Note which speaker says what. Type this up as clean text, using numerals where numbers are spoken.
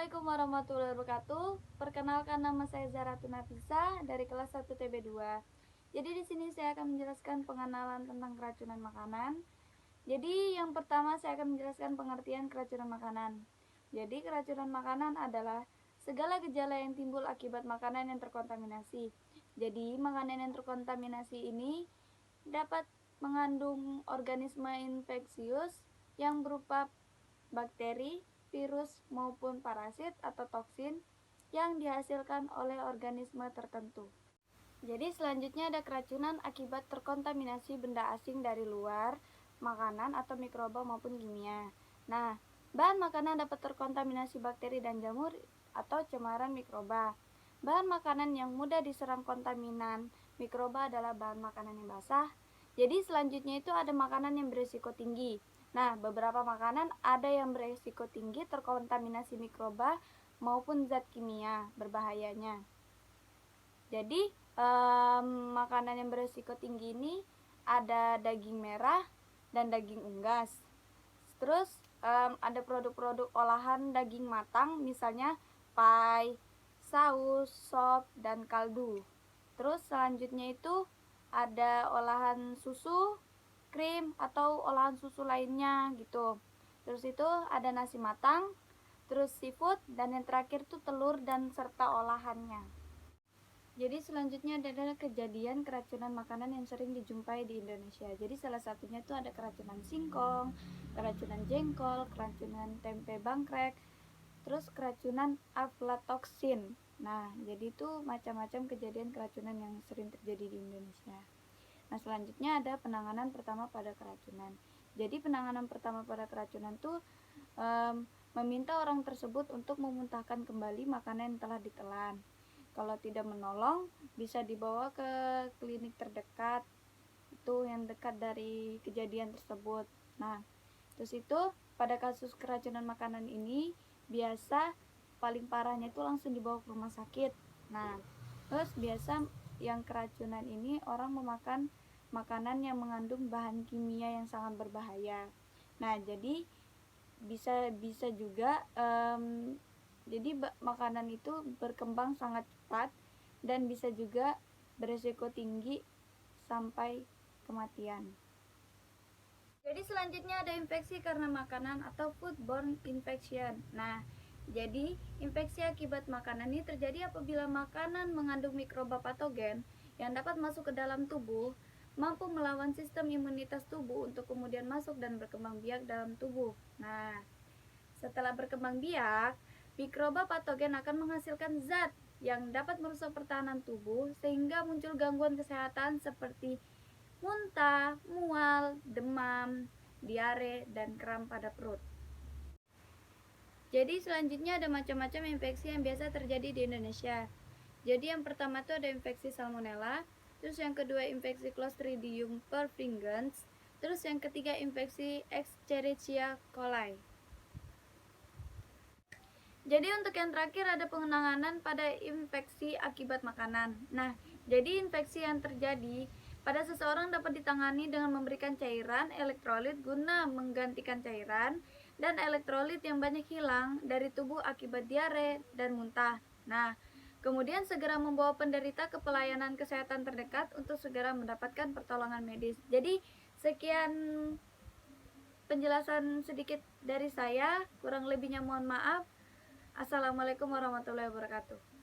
Speaker 1: Assalamualaikum warahmatullahi wabarakatuh. Perkenalkan, nama saya Zaratun Nafisa dari kelas 1 TB2. Jadi di sini saya akan menjelaskan pengenalan tentang keracunan makanan. Jadi yang pertama saya akan menjelaskan pengertian keracunan makanan. Jadi keracunan makanan adalah segala gejala yang timbul akibat makanan yang terkontaminasi. Jadi makanan yang terkontaminasi ini dapat mengandung organisme infeksius yang berupa bakteri, virus maupun parasit atau toksin yang dihasilkan oleh organisme tertentu. Jadi selanjutnya ada keracunan akibat terkontaminasi benda asing dari luar, makanan atau mikroba maupun kimia. Nah, bahan makanan dapat terkontaminasi bakteri dan jamur atau cemaran mikroba. Bahan makanan yang mudah diserang kontaminan mikroba adalah bahan makanan yang basah. Jadi selanjutnya itu ada makanan yang berisiko tinggi. Nah, beberapa makanan ada yang berisiko tinggi terkontaminasi mikroba maupun zat kimia berbahayanya. Jadi, makanan yang berisiko tinggi ini ada daging merah dan daging unggas. Terus, ada produk-produk olahan daging matang, misalnya pie, saus, sop, dan kaldu. Terus selanjutnya itu ada olahan susu, krim atau olahan susu lainnya gitu. Terus itu ada nasi matang, terus seafood, dan yang terakhir tuh telur dan serta olahannya. Jadi selanjutnya adalah kejadian keracunan makanan yang sering dijumpai di Indonesia. Jadi salah satunya itu ada keracunan singkong, keracunan jengkol, keracunan tempe bangkrek, terus keracunan aflatoksin. Nah, jadi itu macam-macam kejadian keracunan yang sering terjadi di Indonesia. Nah, selanjutnya ada penanganan pertama pada keracunan. Jadi penanganan pertama pada keracunan itu meminta orang tersebut untuk memuntahkan kembali makanan yang telah ditelan. Kalau tidak menolong, bisa dibawa ke klinik terdekat, itu yang dekat dari kejadian tersebut. Nah, terus itu pada kasus keracunan makanan ini biasa paling parahnya itu langsung dibawa ke rumah sakit. Nah, terus biasa yang keracunan ini orang memakan makanan yang mengandung bahan kimia yang sangat berbahaya. Nah, jadi bisa juga jadi makanan itu berkembang sangat cepat dan bisa juga beresiko tinggi sampai kematian. Jadi selanjutnya ada infeksi karena makanan atau foodborne infection. Nah, jadi infeksi akibat makanan ini terjadi apabila makanan mengandung mikroba patogen yang dapat masuk ke dalam tubuh, mampu melawan sistem imunitas tubuh untuk kemudian masuk dan berkembang biak dalam tubuh. Nah, setelah berkembang biak, mikroba patogen akan menghasilkan zat yang dapat merusak pertahanan tubuh sehingga muncul gangguan kesehatan seperti muntah, mual, demam, diare, dan kram pada perut. Jadi selanjutnya ada macam-macam infeksi yang biasa terjadi di Indonesia. Jadi yang pertama itu ada infeksi salmonella, terus yang kedua infeksi Clostridium perfringens, terus yang ketiga infeksi Escherichia coli. Jadi untuk yang terakhir ada penanganan pada infeksi akibat makanan. Nah, jadi infeksi yang terjadi pada seseorang dapat ditangani dengan memberikan cairan elektrolit guna menggantikan cairan dan elektrolit yang banyak hilang dari tubuh akibat diare dan muntah. Nah, kemudian segera membawa penderita ke pelayanan kesehatan terdekat untuk segera mendapatkan pertolongan medis. Jadi, sekian penjelasan sedikit dari saya, kurang lebihnya mohon maaf. Assalamualaikum warahmatullahi wabarakatuh.